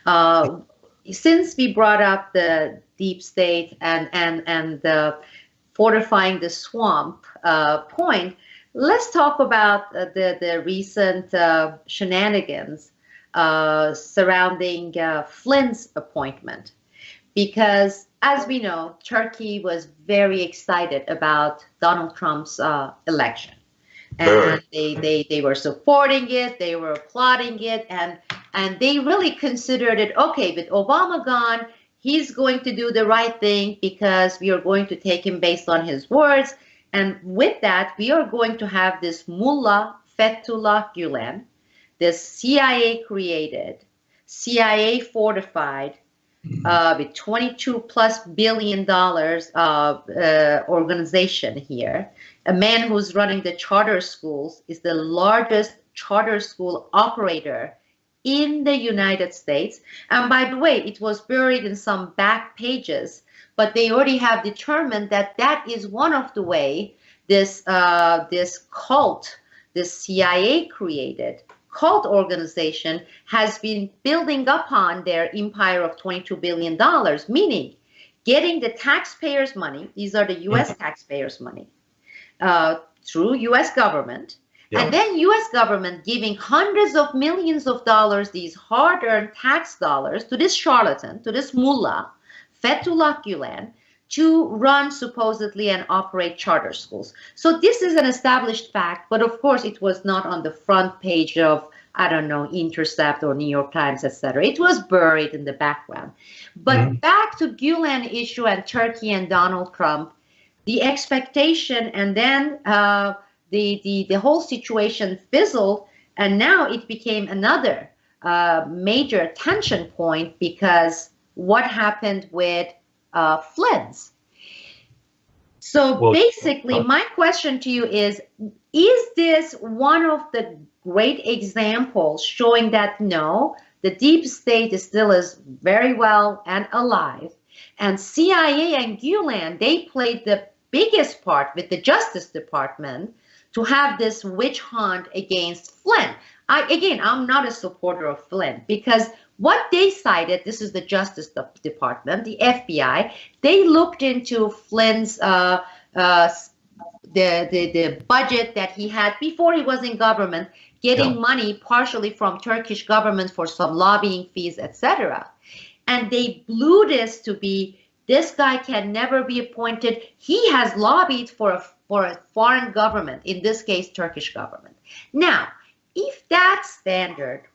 Uh, since we brought up the deep state and the fortifying the swamp point, let's talk about the recent shenanigans surrounding Flynn's appointment. Because, as we know, Turkey was very excited about Donald Trump's election. And they were supporting it, they were applauding it, and they really considered it, okay, with Obama gone, he's going to do the right thing because we are going to take him based on his words. And with that, we are going to have this Mullah Fethullah Gulen, this CIA created, CIA fortified, with $22+ billion organization here. A man who's running the charter schools, is the largest charter school operator in the United States. And by the way, it was buried in some back pages, but they already have determined that that is one of the way this cult, this CIA created cult organization, has been building upon their empire of $22 billion, meaning getting the taxpayers' money, these are the U.S. taxpayers' money, through U.S. government, and then U.S. government giving hundreds of millions of dollars, these hard-earned tax dollars, to this charlatan, to this mullah, Fethullah Gulen, to run supposedly and operate charter schools. So this is an established fact, but of course it was not on the front page of, I don't know, Intercept or New York Times, etc. It was buried in the background. But back to Gulen issue and Turkey and Donald Trump, the expectation and then the whole situation fizzled, and now it became another major tension point because what happened with Flynn's. So basically, my question to you is this one of the great examples showing that no, the deep state is still is very well and alive, and CIA and Gulen, they played the biggest part with the Justice Department to have this witch hunt against Flynn. I'm not a supporter of Flynn because what they cited, this is the Justice Department, the FBI, they looked into Flynn's the budget that he had before he was in government, getting money partially from Turkish government for some lobbying fees, etc. And they blew this to be, this guy can never be appointed. He has lobbied for a foreign government, in this case, Turkish government. Now, if that standard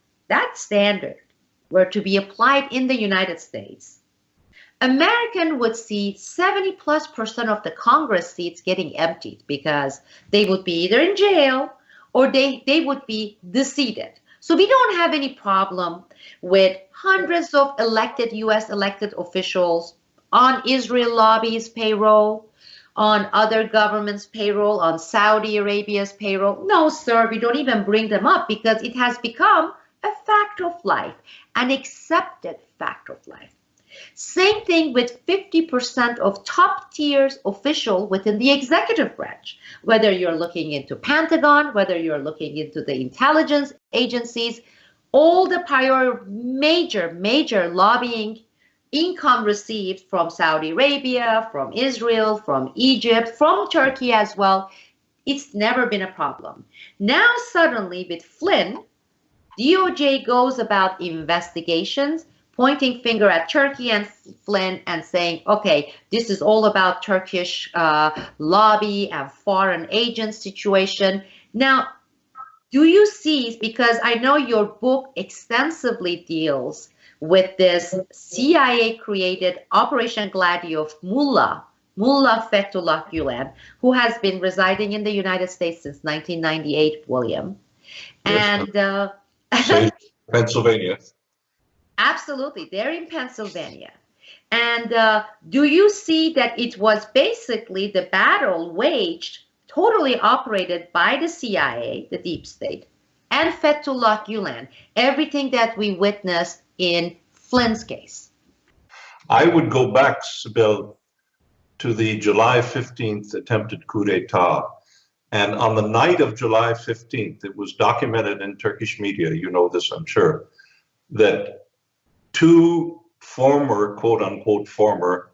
were to be applied in the United States, American would see 70+% of the Congress seats getting emptied because they would be either in jail or they would be defeated. So we don't have any problem with hundreds of elected U.S. elected officials on Israel lobby's payroll, on other governments' payroll, on Saudi Arabia's payroll. No, sir, we don't even bring them up because it has become a fact of life, an accepted fact of life. Same thing with 50% of top tiers official within the executive branch, whether you're looking into Pentagon, whether you're looking into the intelligence agencies, all the prior major lobbying income received from Saudi Arabia, from Israel, from Egypt, from Turkey as well, it's never been a problem. Now suddenly with Flynn, DOJ goes about investigations, pointing finger at Turkey and Flynn and saying, okay, this is all about Turkish lobby and foreign agent situation. Now, do you see, because I know your book extensively deals with this CIA-created Operation Gladio of Mullah Fethullah Gulen, who has been residing in the United States since 1998, William. And Pennsylvania. Absolutely, they're in Pennsylvania. And do you see that it was basically the battle waged, totally operated by the CIA, the deep state, and Fethullah Gulen, everything that we witnessed in Flynn's case? I would go back, Sibel, to the July 15th attempted coup d'etat. And on the night of July 15th, it was documented in Turkish media, you know this, I'm sure, that two former, quote unquote, former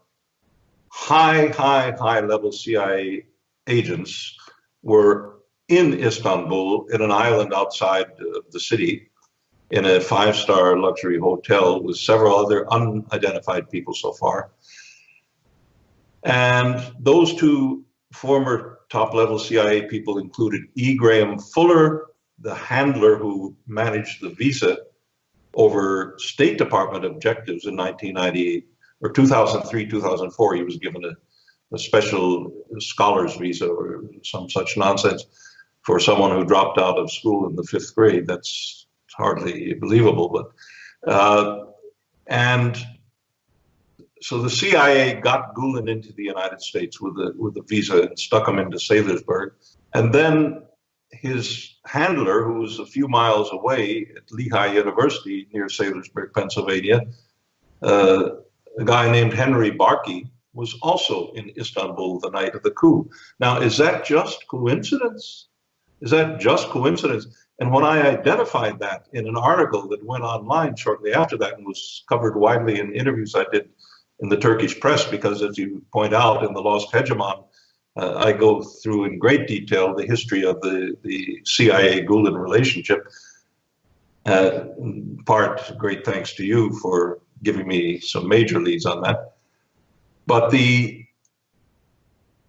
high level CIA agents were in Istanbul in an island outside the city in a 5-star luxury hotel with several other unidentified people so far. And those two former top-level CIA people included E. Graham Fuller, the handler who managed the visa over State Department objectives in 1998 or 2003, 2004. He was given a special scholar's visa or some such nonsense for someone who dropped out of school in the 5th grade. That's hardly believable, but and so the CIA got Gulen into the United States with a visa and stuck him into Salisbury, and then his handler, who was a few miles away at Lehigh University near Salisbury, Pennsylvania, a guy named Henry Barkey, was also in Istanbul the night of the coup. Now, is that just coincidence? Is that just coincidence? And when I identified that in an article that went online shortly after that and was covered widely in interviews I did in the Turkish press, because as you point out in The Lost Hegemon, I go through in great detail the history of the CIA-Gulen relationship. In part, great thanks to you for giving me some major leads on that. But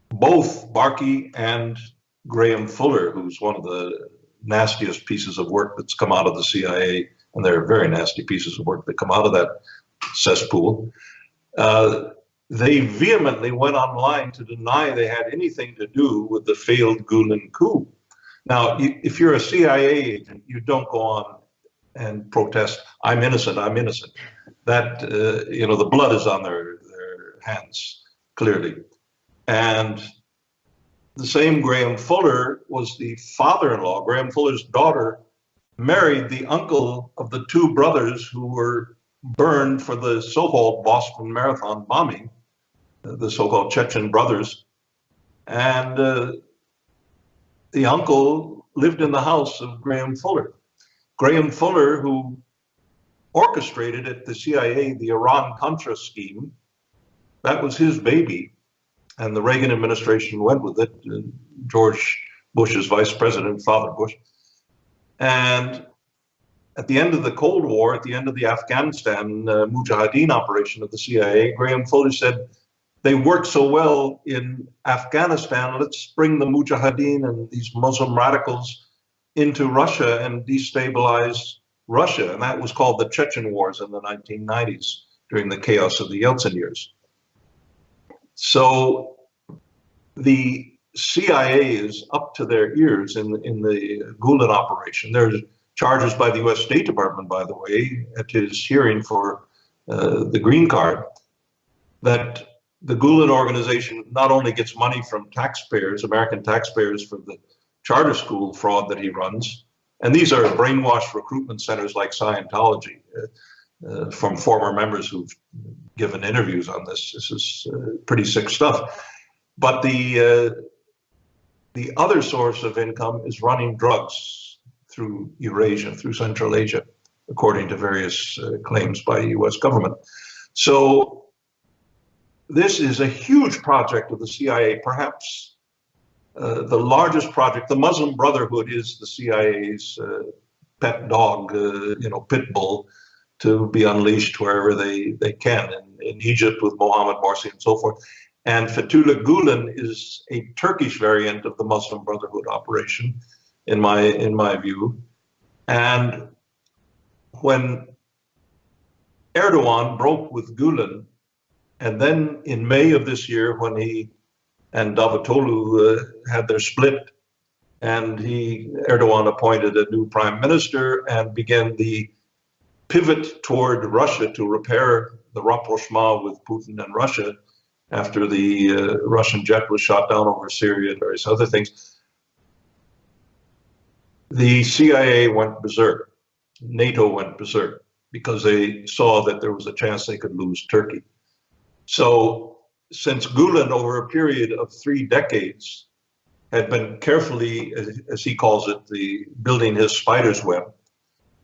both Barkey and Graham Fuller, who's one of the nastiest pieces of work that's come out of the CIA, and there are very nasty pieces of work that come out of that cesspool, they vehemently went online to deny they had anything to do with the failed Gulen coup. Now, if you're a CIA agent, you don't go on and protest, I'm innocent, I'm innocent. That, the blood is on their hands, clearly. And the same Graham Fuller was the father-in-law. Graham Fuller's daughter married the uncle of the two brothers who were burned for the so-called Boston Marathon bombing, the so-called Chechen brothers. And the uncle lived in the house of Graham Fuller. Graham Fuller, who orchestrated at the CIA the Iran-Contra scheme, that was his baby. And the Reagan administration went with it, George Bush's vice president, Father Bush. And at the end of the Cold War, at the end of the Afghanistan Mujahideen operation of the CIA, Graham Fuller said, they worked so well in Afghanistan, let's bring the Mujahideen and these Muslim radicals into Russia and destabilize Russia. And that was called the Chechen Wars in the 1990s during the chaos of the Yeltsin years. So the CIA is up to their ears in the Gulen operation. There's charges by the U.S. State Department, by the way, at his hearing for the green card, that the Gulen organization not only gets money from taxpayers, American taxpayers, for the charter school fraud that he runs, and these are brainwashed recruitment centers like Scientology, from former members who've given interviews on this. This is pretty sick stuff. But the other source of income is running drugs through Eurasia, through Central Asia, according to various claims by the US government. So this is a huge project of the CIA, perhaps the largest project. The Muslim Brotherhood is the CIA's pet dog, pit bull, to be unleashed wherever they can, in Egypt with Mohammed Morsi and so forth. And Fethullah Gulen is a Turkish variant of the Muslim Brotherhood operation, in my view. And when Erdogan broke with Gulen, and then in May of this year, when he and Davutoglu had their split, and Erdogan appointed a new prime minister and began the pivot toward Russia to repair the rapprochement with Putin and Russia after the Russian jet was shot down over Syria and various other things. The CIA went berserk. NATO went berserk because they saw that there was a chance they could lose Turkey. So since Gulen, over a period of 3 decades, had been carefully, as he calls it, building his spider's web,